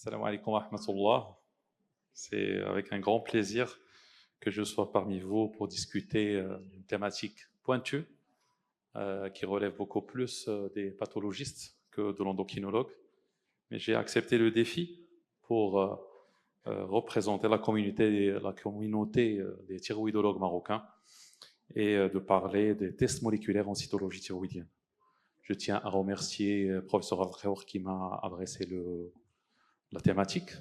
Salam alaikum wa rahmatullah. C'est avec un grand plaisir que je sois parmi vous pour discuter d'une thématique pointue qui relève beaucoup plus des pathologistes que de l'endocrinologue. Mais j'ai accepté le défi pour représenter la communauté des thyroïdologues marocains et de parler des tests moléculaires en cytologie thyroïdienne. Je tiens à remercier le professeur Al-Khaour qui m'a adressé la thématique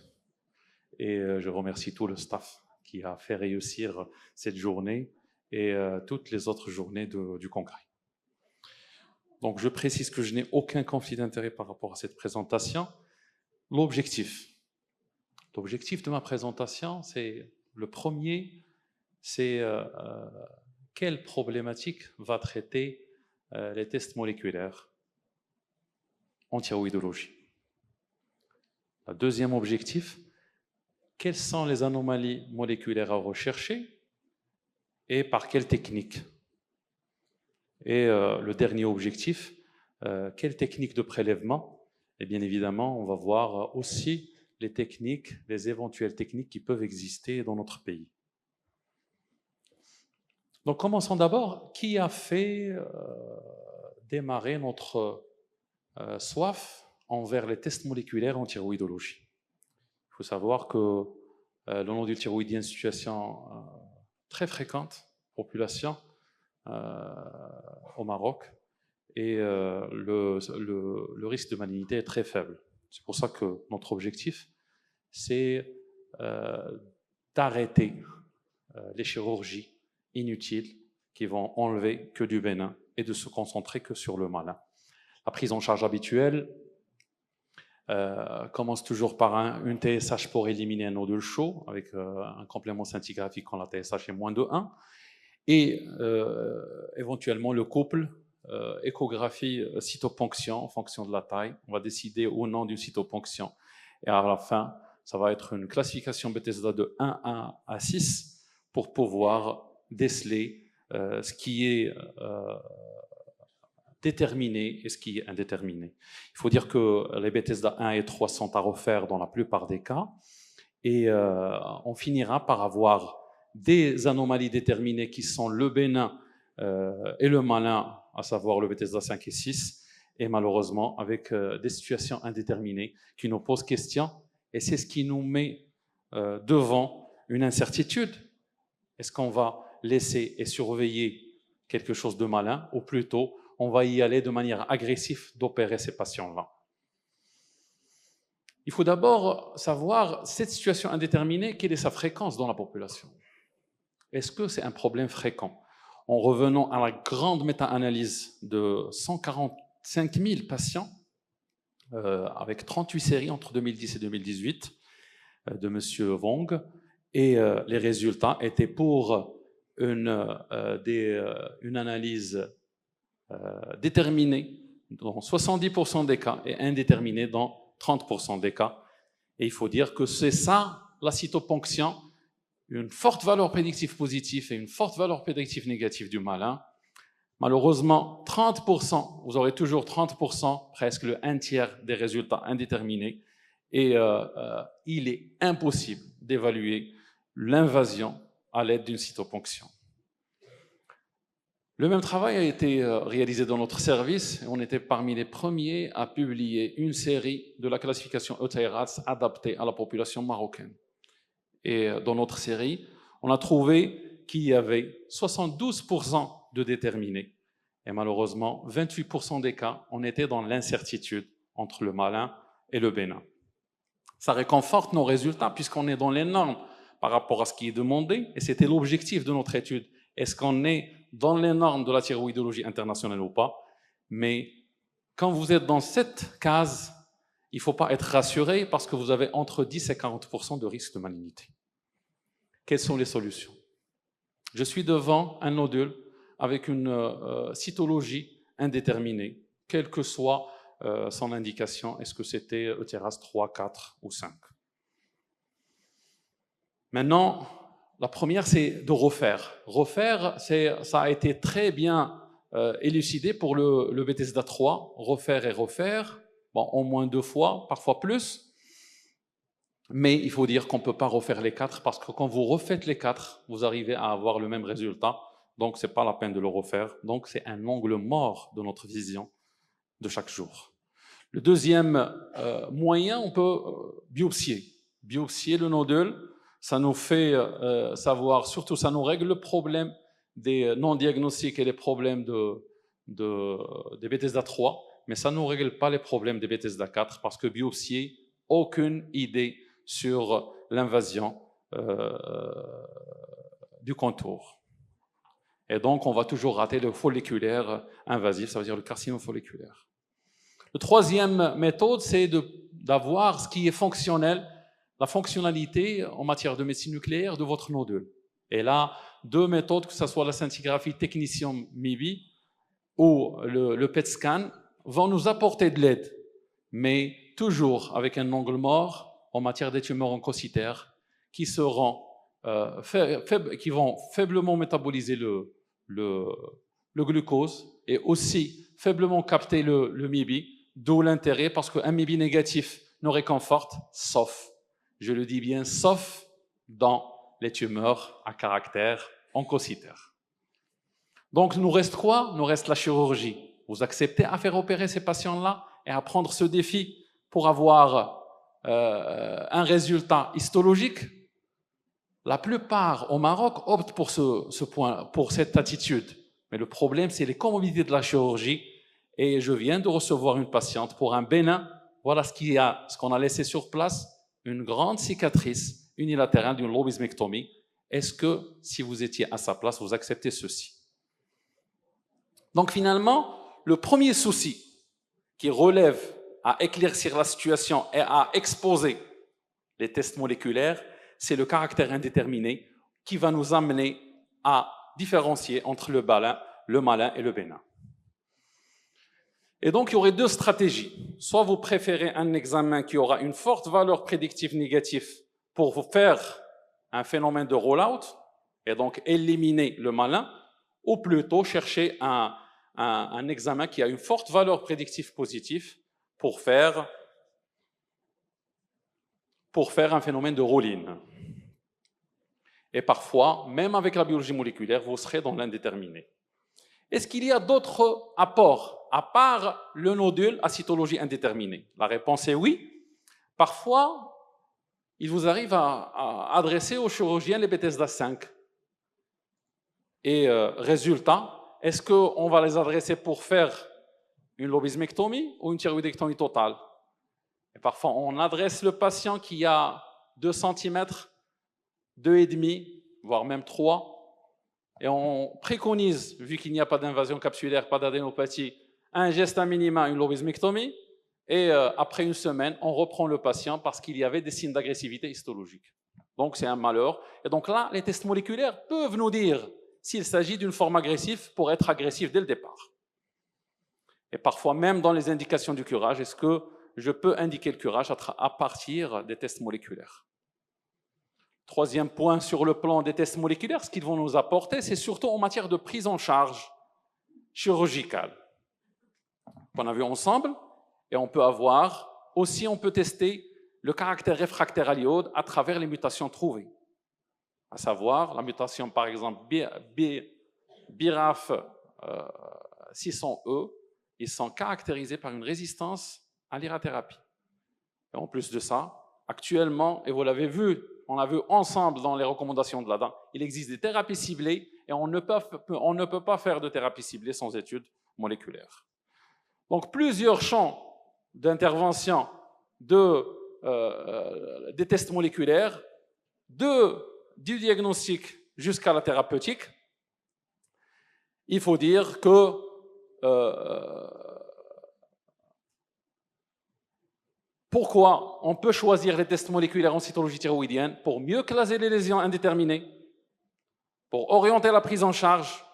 et je remercie tout le staff qui a fait réussir cette journée et toutes les autres journées du congrès. Donc je précise que je n'ai aucun conflit d'intérêt par rapport à cette présentation. L'objectif de ma présentation, c'est le premier, c'est quelle problématique va traiter les tests moléculaires en thyroïdologie. Le deuxième objectif, quelles sont les anomalies moléculaires à rechercher et par quelle technique. Et le dernier objectif, quelle technique de prélèvement. Et bien évidemment, on va voir aussi les éventuelles techniques qui peuvent exister dans notre pays. Donc commençons d'abord, qui a fait démarrer notre soif envers les tests moléculaires en thyroïdologie? Il faut savoir que le nodule thyroïdien est une situation très fréquente, population au Maroc, et le risque de malignité est très faible. C'est pour ça que notre objectif, c'est d'arrêter les chirurgies inutiles qui vont enlever que du bénin et de se concentrer que sur le malin. La prise en charge habituelle commence toujours par une TSH pour éliminer un nodule chaud avec un complément scintigraphique quand la TSH est moins de 1 et éventuellement le couple échographie cytoponction en fonction de la taille. On va décider au nom d'une cytoponction et à la fin ça va être une classification Bethesda de 1 à 6 pour pouvoir déceler ce qui est déterminé et ce qui est indéterminé. Il faut dire que les Bethesda 1 et 3 sont à refaire dans la plupart des cas et on finira par avoir des anomalies déterminées qui sont le bénin et le malin, à savoir le Bethesda 5 et 6, et malheureusement avec des situations indéterminées qui nous posent question, et c'est ce qui nous met devant une incertitude. Est-ce qu'on va laisser et surveiller quelque chose de malin, ou plutôt on va y aller de manière agressive d'opérer ces patients-là? Il faut d'abord savoir, cette situation indéterminée, quelle est sa fréquence dans la population? Est-ce que c'est un problème fréquent? En revenant à la grande méta-analyse de 145 000 patients, avec 38 séries entre 2010 et 2018, de M. Wong, et les résultats étaient pour une analyse déterminée dans 70% des cas et indéterminée dans 30% des cas. Et il faut dire que c'est ça, la cytoponction, une forte valeur prédictive positive et une forte valeur prédictive négative du malin. Malheureusement, 30%, vous aurez toujours 30%, presque le 1/3 des résultats indéterminés. Et il est impossible d'évaluer l'invasion à l'aide d'une cytoponction. Le même travail a été réalisé dans notre service et on était parmi les premiers à publier une série de la classification EUTERATS adaptée à la population marocaine. Et dans notre série, on a trouvé qu'il y avait 72% de déterminés. Et malheureusement, 28% des cas, on était dans l'incertitude entre le malin et le bénin. Ça réconforte nos résultats puisqu'on est dans les normes par rapport à ce qui est demandé, et c'était l'objectif de notre étude. Est-ce qu'on est dans les normes de la thyroïdologie internationale ou pas? Mais quand vous êtes dans cette case, il ne faut pas être rassuré parce que vous avez entre 10 et 40% de risque de malignité. Quelles sont les solutions? Je suis devant un nodule avec une cytologie indéterminée, quelle que soit son indication. Est-ce que c'était EUTERAS 3, 4 ou 5? Maintenant, la première, c'est de refaire. Refaire, ça a été très bien élucidé pour le Bethesda 3. Refaire et refaire, bon, au moins 2 fois, parfois plus. Mais il faut dire qu'on ne peut pas refaire les 4 parce que quand vous refaites les 4, vous arrivez à avoir le même résultat. Donc, ce n'est pas la peine de le refaire. Donc, c'est un angle mort de notre vision de chaque jour. Le deuxième moyen, on peut biopsier. Biopsier le nodule, ça nous fait savoir, surtout ça nous règle le problème des non-diagnostics et les problèmes des Bethesda 3, mais ça ne nous règle pas les problèmes des Bethesda 4 parce que biopsier, aucune idée sur l'invasion du contour. Et donc, on va toujours rater le folliculaire invasif, ça veut dire le carcinome folliculaire. La troisième méthode, c'est d'avoir ce qui est fonctionnel, la fonctionnalité en matière de médecine nucléaire de votre nodule. Et là, deux méthodes, que ce soit la scintigraphie technetium MIBI ou le PET scan, vont nous apporter de l'aide, mais toujours avec un angle mort en matière des tumeurs oncocytaires qui vont faiblement métaboliser le glucose et aussi faiblement capter le MIBI, d'où l'intérêt, parce qu'un MIBI négatif nous réconforte, sauf, je le dis bien, sauf dans les tumeurs à caractère oncocytaire. Donc, nous reste quoi? Nous reste la chirurgie. Vous acceptez à faire opérer ces patients-là et à prendre ce défi pour avoir un résultat histologique? La plupart au Maroc optent pour ce point, pour cette attitude. Mais le problème, c'est les comorbidités de la chirurgie. Et je viens de recevoir une patiente pour un bénin. Voilà ce qu'on a laissé sur place, une grande cicatrice unilatérale d'une lobismectomie. Est-ce que, si vous étiez à sa place, vous acceptez ceci? Donc finalement, le premier souci qui relève à éclaircir la situation et à exposer les tests moléculaires, c'est le caractère indéterminé qui va nous amener à différencier entre le malin et le bénin. Et donc, il y aurait deux stratégies. Soit vous préférez un examen qui aura une forte valeur prédictive négative pour vous faire un phénomène de roll-out et donc éliminer le malin, ou plutôt chercher un examen qui a une forte valeur prédictive positive pour faire un phénomène de roll-in. Et parfois, même avec la biologie moléculaire, vous serez dans l'indéterminé. Est-ce qu'il y a d'autres apports, à part le nodule à cytologie indéterminée? La réponse est oui. Parfois, il vous arrive à adresser aux chirurgiens les Bethesda 5. Et résultat, est-ce qu'on va les adresser pour faire une lobismectomie ou une thyroïdectomie totale? Et parfois, on adresse le patient qui a 2 cm, 2,5, voire même 3, et on préconise, vu qu'il n'y a pas d'invasion capsulaire, pas d'adénopathie, un geste à minima, une lobismectomie, et après une semaine, on reprend le patient parce qu'il y avait des signes d'agressivité histologique. Donc c'est un malheur. Et donc là, les tests moléculaires peuvent nous dire s'il s'agit d'une forme agressive pour être agressif dès le départ. Et parfois, même dans les indications du curage, est-ce que je peux indiquer le curage à partir des tests moléculaires? Troisième point sur le plan des tests moléculaires, ce qu'ils vont nous apporter, c'est surtout en matière de prise en charge chirurgicale qu'on a vu ensemble. Et on peut avoir, aussi on peut tester le caractère réfractaire à l'iode à travers les mutations trouvées. À savoir, la mutation par exemple BRAF 600E, ils sont caractérisés par une résistance à l'irathérapie. Et en plus de ça, actuellement, et vous l'avez vu, on l'a vu ensemble dans les recommandations de l'ADA, il existe des thérapies ciblées et on ne peut pas faire de thérapie ciblée sans études moléculaires. Donc plusieurs champs d'intervention des tests moléculaires, du diagnostic jusqu'à la thérapeutique. Il faut dire que pourquoi on peut choisir les tests moléculaires en cytologie thyroïdienne? Pour mieux classer les lésions indéterminées, pour orienter la prise en charge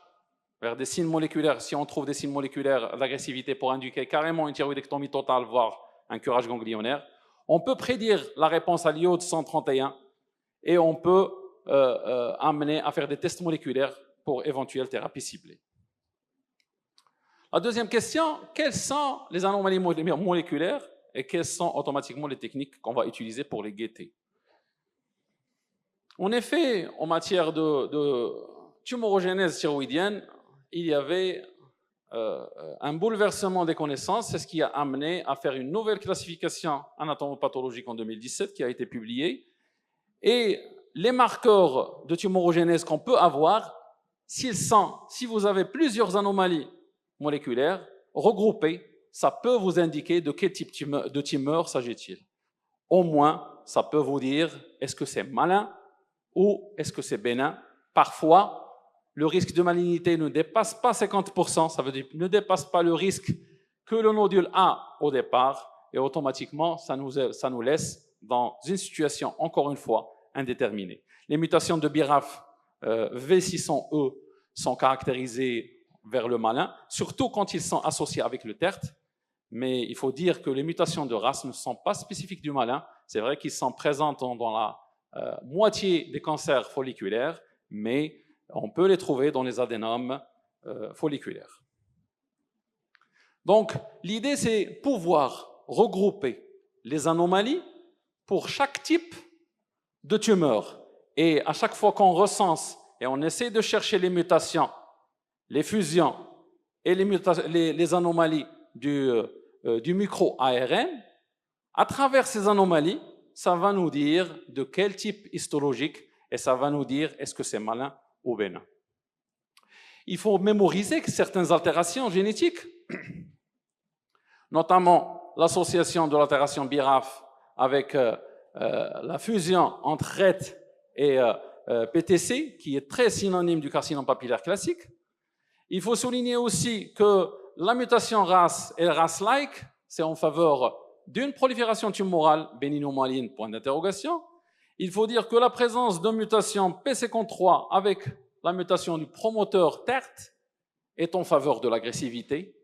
vers des signes moléculaires, si on trouve des signes moléculaires d'agressivité pour indiquer carrément une thyroïdectomie totale, voire un curage ganglionnaire. On peut prédire la réponse à l'iode 131 et on peut amener à faire des tests moléculaires pour éventuelles thérapies ciblées. La deuxième question, quelles sont les anomalies moléculaires et quelles sont automatiquement les techniques qu'on va utiliser pour les guetter? En effet, en matière de tumorogénèse thyroïdienne, il y avait un bouleversement des connaissances. C'est ce qui a amené à faire une nouvelle classification anatomopathologique en 2017 qui a été publiée. Et les marqueurs de tumorogénèse qu'on peut avoir, si vous avez plusieurs anomalies moléculaires regroupées, ça peut vous indiquer de quel type de tumeur s'agit-il. Au moins, ça peut vous dire est-ce que c'est malin ou est-ce que c'est bénin. Parfois, le risque de malignité ne dépasse pas 50%, ça veut dire ne dépasse pas le risque que le nodule a au départ, et automatiquement, ça nous laisse dans une situation, encore une fois, indéterminée. Les mutations de BRAF V600E sont caractérisées vers le malin, surtout quand ils sont associés avec le TERT, mais il faut dire que les mutations de RAS ne sont pas spécifiques du malin. C'est vrai qu'ils sont présents dans la moitié des cancers folliculaires, mais on peut les trouver dans les adénomes folliculaires. Donc, l'idée, c'est pouvoir regrouper les anomalies pour chaque type de tumeur. Et à chaque fois qu'on recense et on essaie de chercher les mutations, les fusions et les anomalies du micro-ARN, à travers ces anomalies, ça va nous dire de quel type histologique et ça va nous dire est-ce que c'est malin ou bénin. Il faut mémoriser que certaines altérations génétiques, notamment l'association de l'altération BRAF avec la fusion entre RET et PTC, qui est très synonyme du carcinome papillaire classique. Il faut souligner aussi que la mutation RAS et RAS-like, c'est en faveur d'une prolifération tumorale bénino-maligne, point d'interrogation. Il faut dire que la présence de mutation PCCON3 avec la mutation du promoteur TERT est en faveur de l'agressivité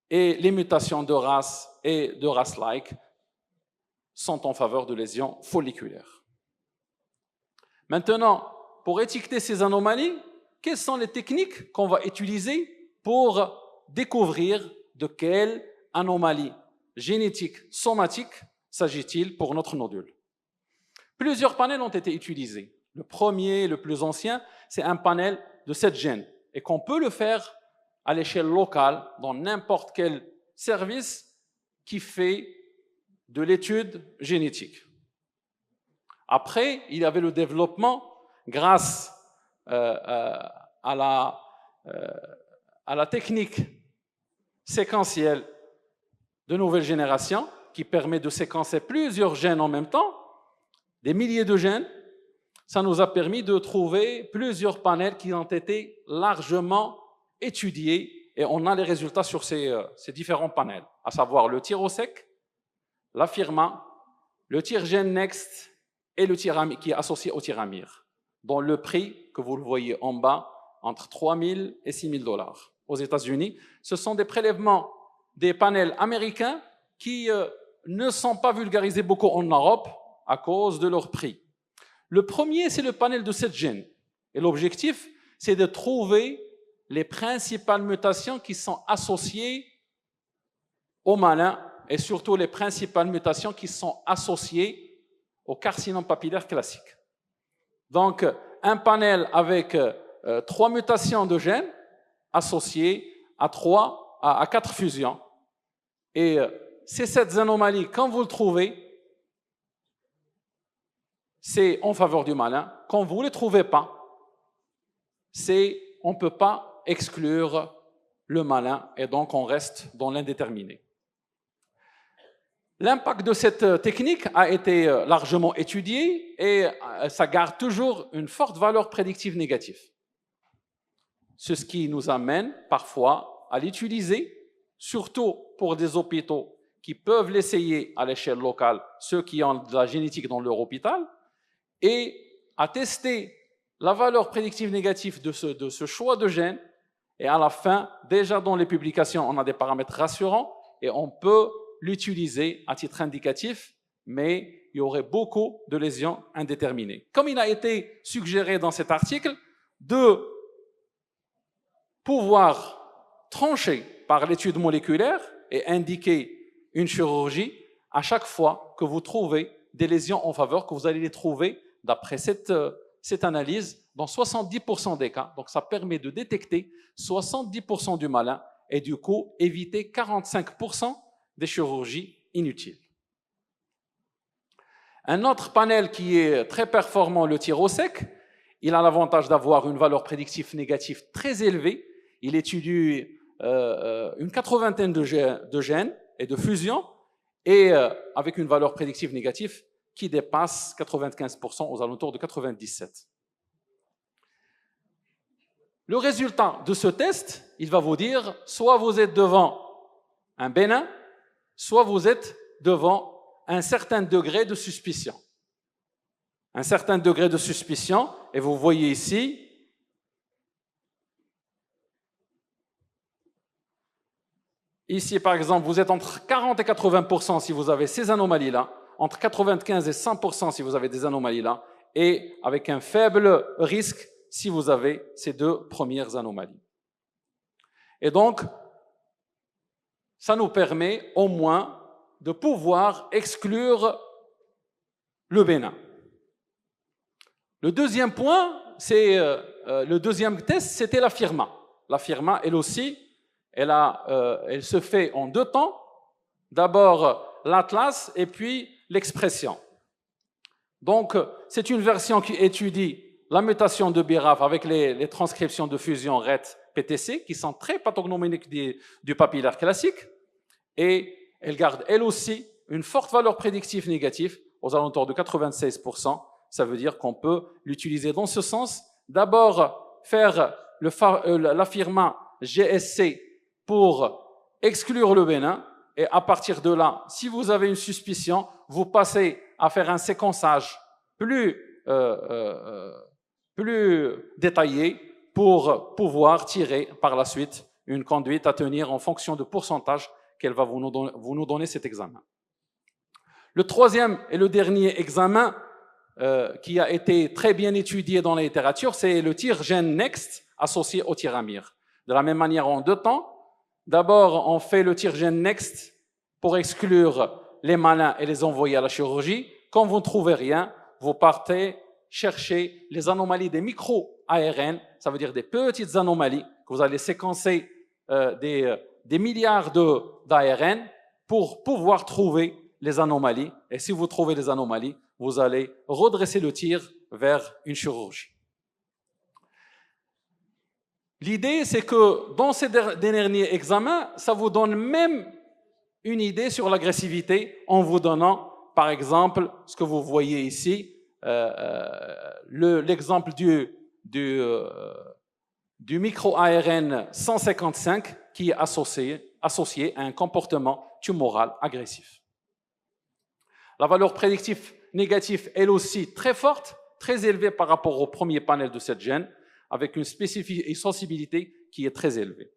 et les mutations de RAS et de RAS-like sont en faveur de lésions folliculaires. Maintenant, pour étiqueter ces anomalies, quelles sont les techniques qu'on va utiliser pour découvrir de quelle anomalie génétique, somatique s'agit-il pour notre nodule? Plusieurs panels ont été utilisés. Le premier, le plus ancien, c'est un panel de 7 gènes et qu'on peut le faire à l'échelle locale dans n'importe quel service qui fait de l'étude génétique. Après, il y avait le développement grâce à la technique séquentielle de nouvelle génération qui permet de séquencer plusieurs gènes en même temps, des milliers de gènes. Ça nous a permis de trouver plusieurs panels qui ont été largement étudiés et on a les résultats sur ces différents panels, à savoir le Tirosec, la Firma, le TIRGEN-Next et le Tiramir, qui est associé au Tiramir, dont le prix que vous le voyez en bas, entre 3 000 et 6 000 $ aux États-Unis. Ce sont des prélèvements des panels américains qui ne sont pas vulgarisés beaucoup en Europe à cause de leur prix. Le premier, c'est le panel de 7 gènes. Et l'objectif, c'est de trouver les principales mutations qui sont associées au malin et surtout les principales mutations qui sont associées au carcinome papillaire classique. Donc, un panel avec 3 mutations de gènes associées à 4 fusions. Et ces 7 anomalies, quand vous le trouvez, c'est en faveur du malin. Quand vous ne les trouvez pas, on ne peut pas exclure le malin et donc on reste dans l'indéterminé. L'impact de cette technique a été largement étudié et ça garde toujours une forte valeur prédictive négative. C'est ce qui nous amène parfois à l'utiliser, surtout pour des hôpitaux qui peuvent l'essayer à l'échelle locale, ceux qui ont de la génétique dans leur hôpital, et à tester la valeur prédictive négative de ce choix de gènes. Et à la fin, déjà dans les publications, on a des paramètres rassurants et on peut l'utiliser à titre indicatif, mais il y aurait beaucoup de lésions indéterminées. Comme il a été suggéré dans cet article, de pouvoir trancher par l'étude moléculaire et indiquer une chirurgie à chaque fois que vous trouvez des lésions en faveur, que vous allez les trouver d'après cette cette analyse dans 70% des cas. Donc, ça permet de détecter 70% du malin et du coup, éviter 45% des chirurgies inutiles. Un autre panel qui est très performant, le tir au sec, il a l'avantage d'avoir une valeur prédictive négative très élevée. Il étudie une 80aine de gènes et de fusions, et avec une valeur prédictive négative qui dépasse 95% aux alentours de 97%. Le résultat de ce test, il va vous dire, soit vous êtes devant un bénin, soit vous êtes devant un certain degré de suspicion. Un certain degré de suspicion, et vous voyez ici, par exemple, vous êtes entre 40 et 80% si vous avez ces anomalies-là, entre 95 et 100% si vous avez des anomalies-là, et avec un faible risque si vous avez ces deux premières anomalies. Et donc, ça nous permet au moins de pouvoir exclure le bénin. Le deuxième point, le deuxième test, c'était la firma. La firma, elle aussi, elle se fait en deux temps. D'abord l'atlas et puis l'expression. Donc, c'est une version qui étudie la mutation de BRAF avec les transcriptions de fusion RET-PTC qui sont très pathognomoniques du papillaire classique, et elle garde elle aussi une forte valeur prédictive négative aux alentours de 96%. Ça veut dire qu'on peut l'utiliser dans ce sens. D'abord, faire la firma GSC pour exclure le bénin, et à partir de là, si vous avez une suspicion, vous passez à faire un séquençage plus détaillé pour pouvoir tirer par la suite une conduite à tenir en fonction de pourcentage qu'elle va vous nous donner cet examen. Le troisième et le dernier examen qui a été très bien étudié dans la littérature, c'est le tir GenNext associé au tir Amir. De la même manière, en deux temps. D'abord, on fait le tir GenNext pour exclure les malins et les envoyer à la chirurgie. Quand vous ne trouvez rien, vous partez chercher les anomalies des micro-ARN, ça veut dire des petites anomalies que vous allez séquencer des milliards d'ARN pour pouvoir trouver les anomalies. Et si vous trouvez les anomalies, vous allez redresser le tir vers une chirurgie. L'idée, c'est que dans ces derniers examens, ça vous donne même une idée sur l'agressivité en vous donnant, par exemple, ce que vous voyez ici, l'exemple du micro-ARN 155 qui est associé à un comportement tumoral agressif. La valeur prédictive négative, elle aussi, très forte, très élevée par rapport au premier panel de cette gène, avec une spécificité et sensibilité qui est très élevée.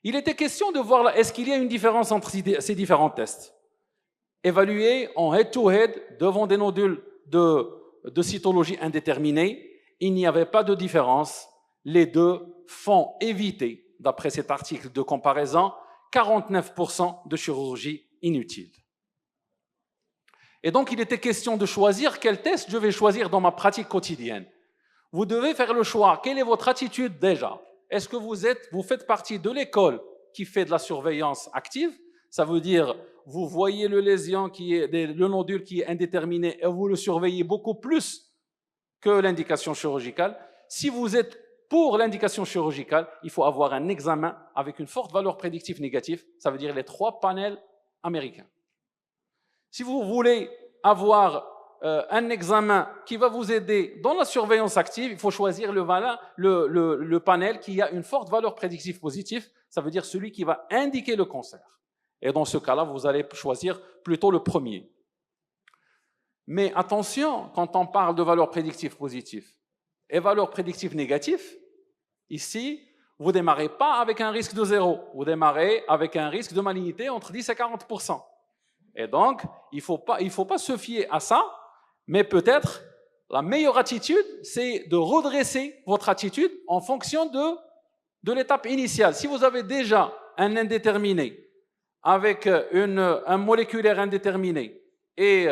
Il était question de voir, est-ce qu'il y a une différence entre ces différents tests? Évalués en head-to-head devant des nodules de cytologie indéterminée, il n'y avait pas de différence. Les deux font éviter, d'après cet article de comparaison, 49% de chirurgie inutile. Et donc, il était question de choisir quel test je vais choisir dans ma pratique quotidienne. Vous devez faire le choix. Quelle est votre attitude déjà? Est-ce que vous faites partie de l'école qui fait de la surveillance active? Ça veut dire, vous voyez le lésion le nodule qui est indéterminé et vous le surveillez beaucoup plus que l'indication chirurgicale. Si vous êtes pour l'indication chirurgicale, il faut avoir un examen avec une forte valeur prédictive négative. Ça veut dire les 3 panels américains. Si vous voulez avoir un examen qui va vous aider dans la surveillance active, il faut choisir le panel qui a une forte valeur prédictive positive, ça veut dire celui qui va indiquer le cancer. Et dans ce cas-là, vous allez choisir plutôt le premier. Mais attention, quand on parle de valeur prédictive positive et valeur prédictive négative, ici, vous ne démarrez pas avec un risque de 0, vous démarrez avec un risque de malignité entre 10 et 40%. Et donc, il ne faut pas se fier à ça, mais peut-être la meilleure attitude, c'est de redresser votre attitude en fonction de l'étape initiale. Si vous avez déjà un indéterminé avec un moléculaire indéterminé et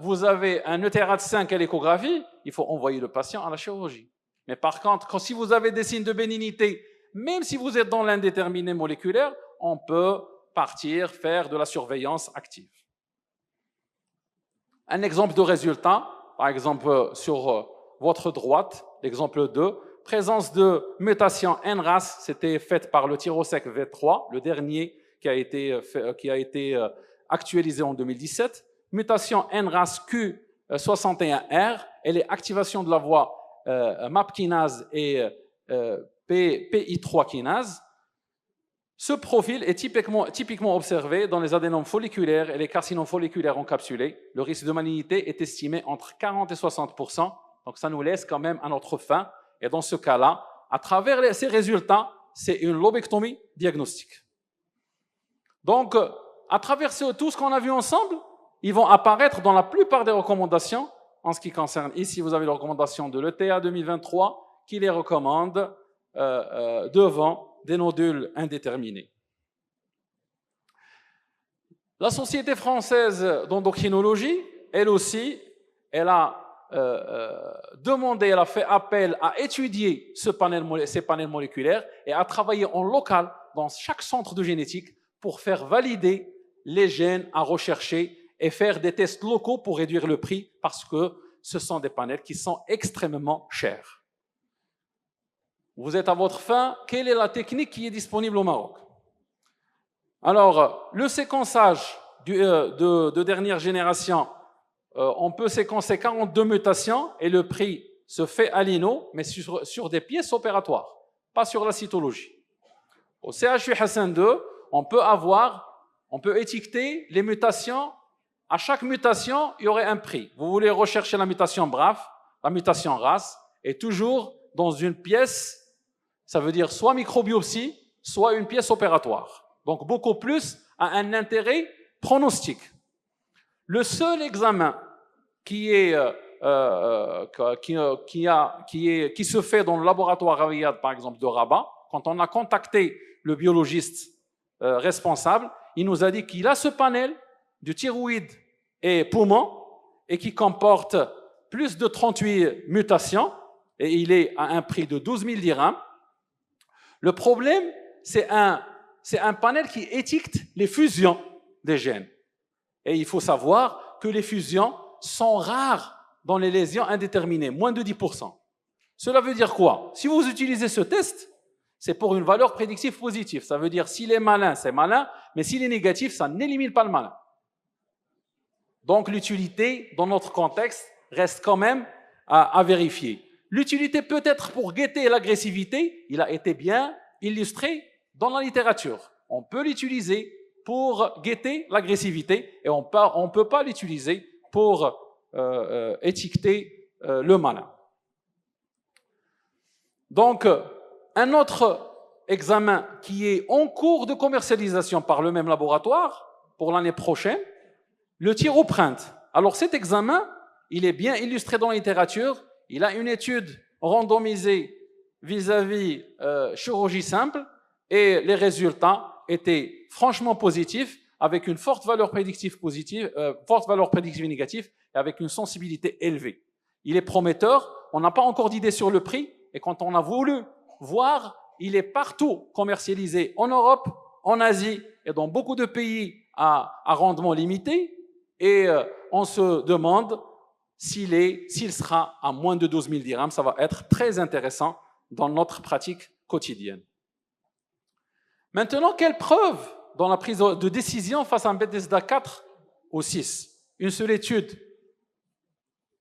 vous avez un ETRA de 5 à l'échographie, il faut envoyer le patient à la chirurgie. Mais par contre, si vous avez des signes de bénignité, même si vous êtes dans l'indéterminé moléculaire, on peut partir faire de la surveillance active. Un exemple de résultat, par exemple sur votre droite, l'exemple 2, présence de mutation NRAS, c'était faite par le Tyrosec V3, le dernier qui a été actualisé en 2017. Mutation NRAS Q61R, elle est activation de la voie MAP kinase et PI3 kinase. Ce profil est typiquement observé dans les adénomes folliculaires et les carcinomes folliculaires encapsulés. Le risque de malignité est estimé entre 40 et 60%, donc ça nous laisse quand même à notre fin. Et dans ce cas-là, à travers ces résultats, c'est une lobectomie diagnostique. Donc, à travers tout ce qu'on a vu ensemble, ils vont apparaître dans la plupart des recommandations. En ce qui concerne ici, vous avez les recommandations de l'ETA 2023 qui les recommande devant des nodules indéterminés. La Société française d'endocrinologie, elle aussi, elle a demandé, elle a fait appel à étudier ces panels moléculaires et à travailler en local dans chaque centre de génétique pour faire valider les gènes à rechercher et faire des tests locaux pour réduire le prix parce que ce sont des panels qui sont extrêmement chers. Vous êtes à votre fin, quelle est la technique qui est disponible au Maroc? Alors, le séquençage de dernière génération, on peut séquencer 42 mutations et le prix se fait à l'INO, mais sur des pièces opératoires, pas sur la cytologie. Au CHU Hassan II, on peut étiqueter les mutations. À chaque mutation, il y aurait un prix. Vous voulez rechercher la mutation BRAF, la mutation RAS, et toujours dans une pièce, ça veut dire soit microbiopsie, soit une pièce opératoire. Donc beaucoup plus à un intérêt pronostique. Le seul examen qui se fait dans le laboratoire Raviyad, par exemple, de Rabat, quand on a contacté le biologiste responsable, il nous a dit qu'il a ce panel du thyroïde et poumon et qui comporte plus de 38 mutations et il est à un prix de 12 000 dirhams. Le problème, c'est un panel qui étiquette les fusions des gènes. Et il faut savoir que les fusions sont rares dans les lésions indéterminées, moins de 10%. Cela veut dire quoi? Si vous utilisez ce test, c'est pour une valeur prédictive positive. Ça veut dire s'il est malin, c'est malin, mais s'il est négatif, ça n'élimine pas le malin. Donc l'utilité, dans notre contexte, reste quand même à vérifier. L'utilité peut être pour guetter l'agressivité, il a été bien illustré dans la littérature. On peut l'utiliser pour guetter l'agressivité et on ne peut pas l'utiliser pour étiqueter le malin. Donc, un autre examen qui est en cours de commercialisation par le même laboratoire pour l'année prochaine, le thyroprint. Alors cet examen, il est bien illustré dans la littérature. Il a une étude randomisée vis-à-vis chirurgie simple et les résultats étaient franchement positifs avec une forte valeur prédictive négative et avec une sensibilité élevée. Il est prometteur, on n'a pas encore d'idée sur le prix et quand on a voulu voir, il est partout commercialisé en Europe, en Asie et dans beaucoup de pays à rendement limité et on se demande s'il sera à moins de 12 000 dirhams, ça va être très intéressant dans notre pratique quotidienne. Maintenant, quelle preuve dans la prise de décision face à un Bethesda 4 ou 6? Une seule étude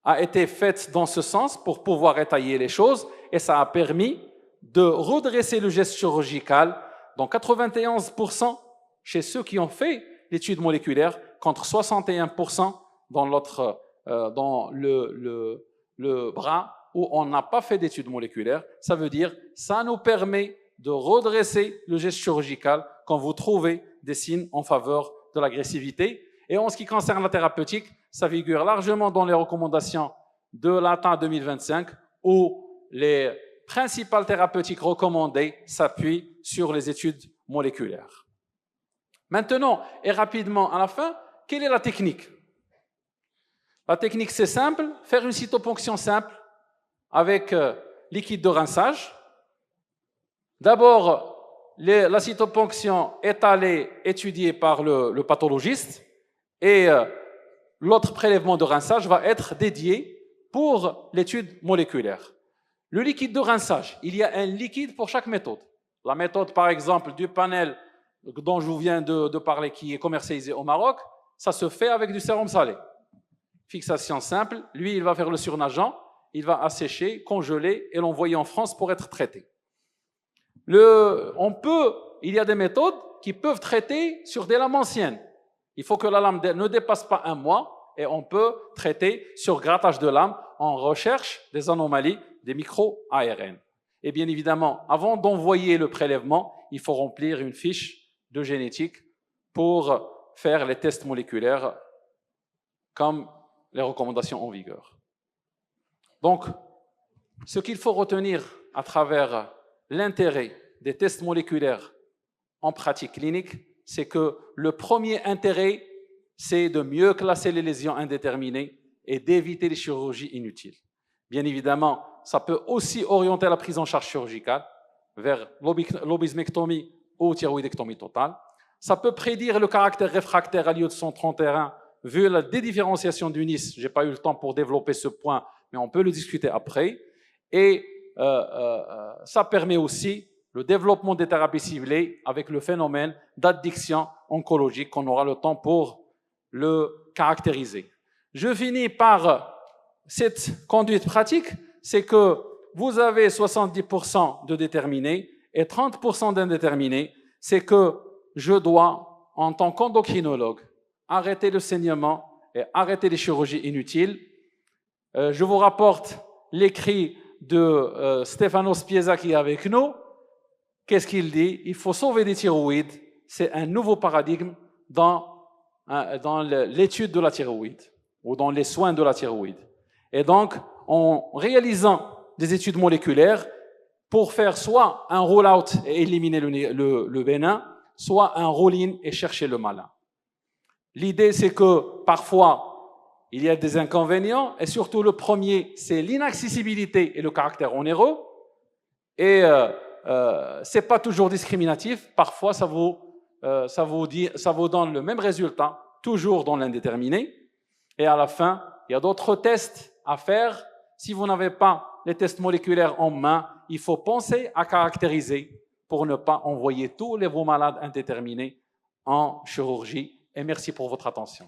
a été faite dans ce sens pour pouvoir étayer les choses et ça a permis de redresser le geste chirurgical dans 91% chez ceux qui ont fait l'étude moléculaire contre 61% dans le bras où on n'a pas fait d'études moléculaires. Ça veut dire ça nous permet de redresser le geste chirurgical quand vous trouvez des signes en faveur de l'agressivité. Et en ce qui concerne la thérapeutique, ça figure largement dans les recommandations de l'ATA 2025 où les principales thérapeutiques recommandées s'appuient sur les études moléculaires. Maintenant, et rapidement à la fin, quelle est la technique? La technique, c'est simple, faire une cytoponction simple avec liquide de rinçage. D'abord, la cytoponction étalée, étudiée par le pathologiste, et l'autre prélèvement de rinçage va être dédié pour l'étude moléculaire. Le liquide de rinçage, il y a un liquide pour chaque méthode. La méthode, par exemple, du panel dont je vous viens de parler, qui est commercialisé au Maroc, ça se fait avec du sérum salé. Fixation simple, lui, il va faire le surnageant, il va assécher, congeler et l'envoyer en France pour être traité. Il y a des méthodes qui peuvent traiter sur des lames anciennes. Il faut que la lame ne dépasse pas 1 mois et on peut traiter sur grattage de lame en recherche des anomalies des micro-ARN. Et bien évidemment, avant d'envoyer le prélèvement, il faut remplir une fiche de génétique pour faire les tests moléculaires comme les recommandations en vigueur. Donc, ce qu'il faut retenir à travers l'intérêt des tests moléculaires en pratique clinique, c'est que le premier intérêt, c'est de mieux classer les lésions indéterminées et d'éviter les chirurgies inutiles. Bien évidemment, ça peut aussi orienter la prise en charge chirurgicale vers lobismectomie ou thyroïdectomie totale. Ça peut prédire le caractère réfractaire à l'iode 131 vu la dédifférenciation du NIS. Je n'ai pas eu le temps pour développer ce point, mais on peut le discuter après. Et ça permet aussi le développement des thérapies ciblées avec le phénomène d'addiction oncologique qu'on aura le temps pour le caractériser. Je finis par cette conduite pratique, c'est que vous avez 70% de déterminés et 30% d'indéterminés. C'est que je dois, en tant qu'endocrinologue, arrêter le saignement et arrêter les chirurgies inutiles. Je vous rapporte l'écrit de Stefanos Piesa qui est avec nous. Qu'est-ce qu'il dit? Il faut sauver des thyroïdes. C'est un nouveau paradigme dans l'étude de la thyroïde ou dans les soins de la thyroïde. Et donc, en réalisant des études moléculaires pour faire soit un roll-out et éliminer le bénin, soit un roll-in et chercher le malin. L'idée, c'est que parfois, il y a des inconvénients, et surtout le premier, c'est l'inaccessibilité et le caractère onéreux. Et c'est pas toujours discriminatif. Parfois, ça vous donne le même résultat, toujours dans l'indéterminé. Et à la fin, il y a d'autres tests à faire. Si vous n'avez pas les tests moléculaires en main, il faut penser à caractériser pour ne pas envoyer tous vos malades indéterminés en chirurgie. Et merci pour votre attention.